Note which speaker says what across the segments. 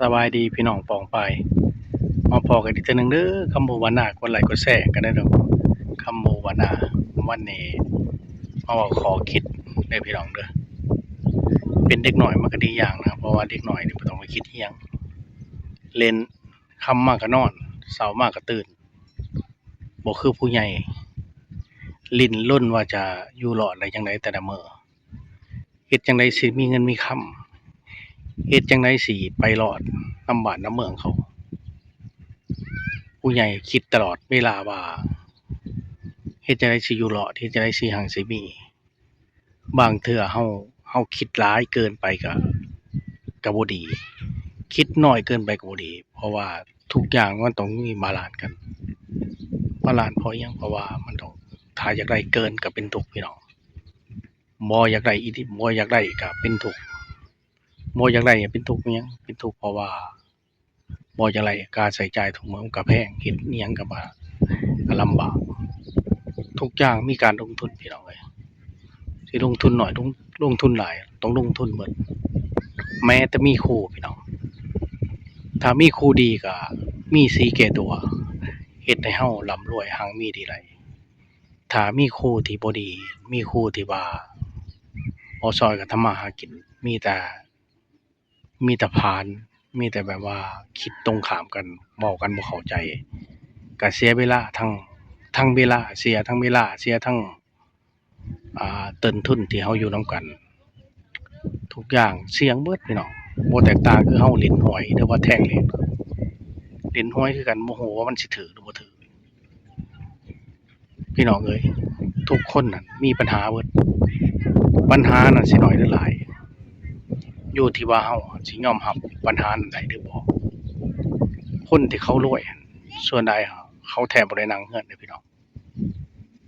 Speaker 1: สบายดีพี่น้องปองไปมาพอกันอีกเทื่อหนึงเด้อคำโบวานาคนไหลก็แซงกันได้อเด้อคำโบวานาวันนี้มาเว้าขอคิดเด้อพี่น้องเด้อเป็นเด็กน้อยมันก็ดีอย่างนะเพราะว่าเด็กน้อยนี่บ่ต้องไปคิดอิหยังเล่นค่ำมากก็นอนเช้ามากก็ตื่นบ่คือผู้ใหญ่ลิ้นรนว่าจะอยู่รอดได้จั่งใดแต่ละมื้อเฮ็ดจั่งใดสิมีเงินมีค่ำเฮ็ดจั่งใดสิไปรอดนำบ้านนำเมืองเขา ผู้ใหญ่คิดตลอดเวลาว่าเฮ็ดจั่งใดสิอยู่รอดเฮ็ดจั่งใดสิหั้งสิมีบางเทื่อเราคิดหลายเกินไปก็บ่ดีคิดน้อยเกินไปก็บ่ดีเพราะว่าทุกอย่างมันต้องมีบาลันซ์กันบาลันซ์เพราะอิหยังเพราะว่ามันต้องถ้าอยากได้เกินก็เป็นทุกข์พี่น้องบ่อยากได้อีหลีบ่อยากได้ก็เป็นทุกข์บ่อยากได้ก็เป็นทุกข์อิหยังเป็นทุกข์เพราะว่าบ่อยากได้ค่าใช้จ่ายทุกมื้อมันก็แพงเฮ็ดอิหยังก็ลำบากทุกอย่างมีการลงทุนพี่น้องเอ้ยสิลงทุนน้อยลงทุนหลายต้องลงทุนเบิดแม้แต่มีครูพี่น้องถ้ามีครูดีก็มีสีแก่ตัวเฮ็ดให้เราร่ำรวยรั่งมีทีไรถ้ามีครูที่บ่ดีมีครูที่ว่าบ่ช่วยกันทำมาหากินมีแต่พาลมีแต่แบบว่าคิดตรงข้ามกันเว้ากันบ่เข้าใจก็เสียเวลาทั้งเวลาเสียทั้งเวลาเสียทั้งต้นทุนที่เราอยู่นำกันทุกอย่างเสี่ยงเบิดพี่น้องบ่แตกต่างคือเราเล่นหวยหรือว่าแทงเลขเล่นหวยคือกันบ่ฮู้ว่ามันสิถูกหรือบ่ถูกพี่น้องเอ้ยทุกคนน่ะมีปัญหาเบิดปัญหาน่ะสิน้อยหรือหลายอยู่ที่ว่าเราสิยอมรับปัญหานั้นได้หรือบ่คนที่เขารวยหั้นส่วนใหญ่เขาแทบบ่ได้นั่งเรือนเด้อพี่น้อง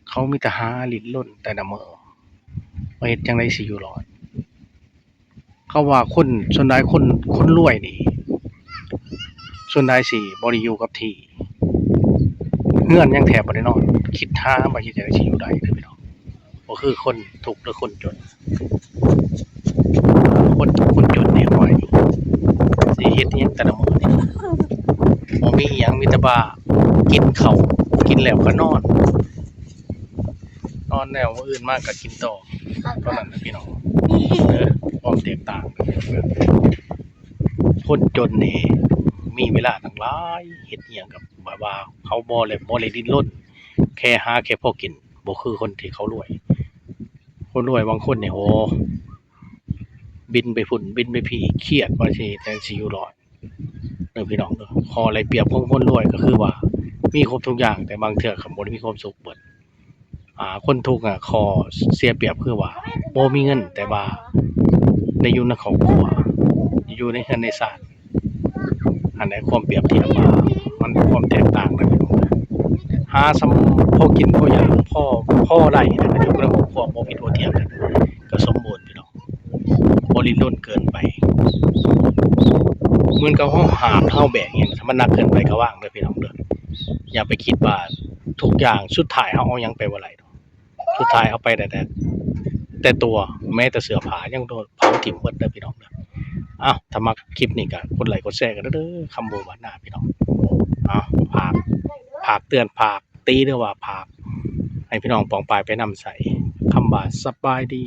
Speaker 1: เขามีแต่หาลิ้นรนแต่ละมื้อว่าเฮ็ดจั่งใดสิอยู่รอดเขาว่าคนส่วนใหญ่คนรวยนี่ส่วนใหญ่สิบ่ได้อยู่กับที่เรือนยังแทบบ่ได้นอนคิดหาว่าเฮ็ดจั่งใดสิอยู่ได้เด้อพี่น้องบ่คือคนทุกข์หรือคนจนคนจนนี่ห้วยสิเฮ็ดอิหยังแต่ละมื้อนี่บ่มีอิหยังมีแต่ว่ากินข้าวกินแล้วก็นอนแล้วมื้ออื่นมาก็กินต่อเท่านั้นน่ะพี่น้องความแตกต่างคนจนนี่มีเวลาตั้งหลายเฮ็ดอิหยังก็แบบว่าเขาบ่ได้ดิ้นรนแค่หาแค่พอกินบ่คือคนที่เขารวยคนรวยบางคนนี่โอ้บินไปพุ่นบินไปพี่เครียดว่าสิจั่งสิอยู่รอดเด้อพี่น้องเด้อข้อได้เปรียบของคนรวยก็คือว่ามีครบทุกอย่างแต่บางเทื่อก็บ่ได้มีความสุขเบิดคนทุกข์ข้อเสียเปรียบคือว่าบ่มีเงินแต่ว่าได้อยู่ในครอบครัวอยู่ในเรือนในศาลอันใดความเปรียบเทียบว่ามันความแตกต่างกันพี่น้องหาส่ำพอกินพอหยังพอได้นะอยู่กับครอบครัวบ่ผิดบ่เถียงกันก็สมบูรณ์พี่น้องบ่ริ้นรนเกินไปเหมือนกับเราหาบเราแบกอิหยังถ้ามันหนักเกินไปก็วางเด้อพี่น้องเด้ออย่าไปคิดว่าทุกอย่างสุดท้ายเราเอาหยังไปบ่ได้ดอกสุดท้ายเอาไปได้แต่ตัวแม้แต่เสื้อผ้ายังโดนเผาทิ้งเบิดเด้อพี่น้องเด้ออ้าวถ้ามักคลิปนี้ก็กดไลค์กดแชร์กันเด้อคำโบวานาพี่น้องอ้าวฝากเตือนฝากตีหรือว่าฝากให้พี่น้องปองปายไปนำใส่คำว่าสบายดี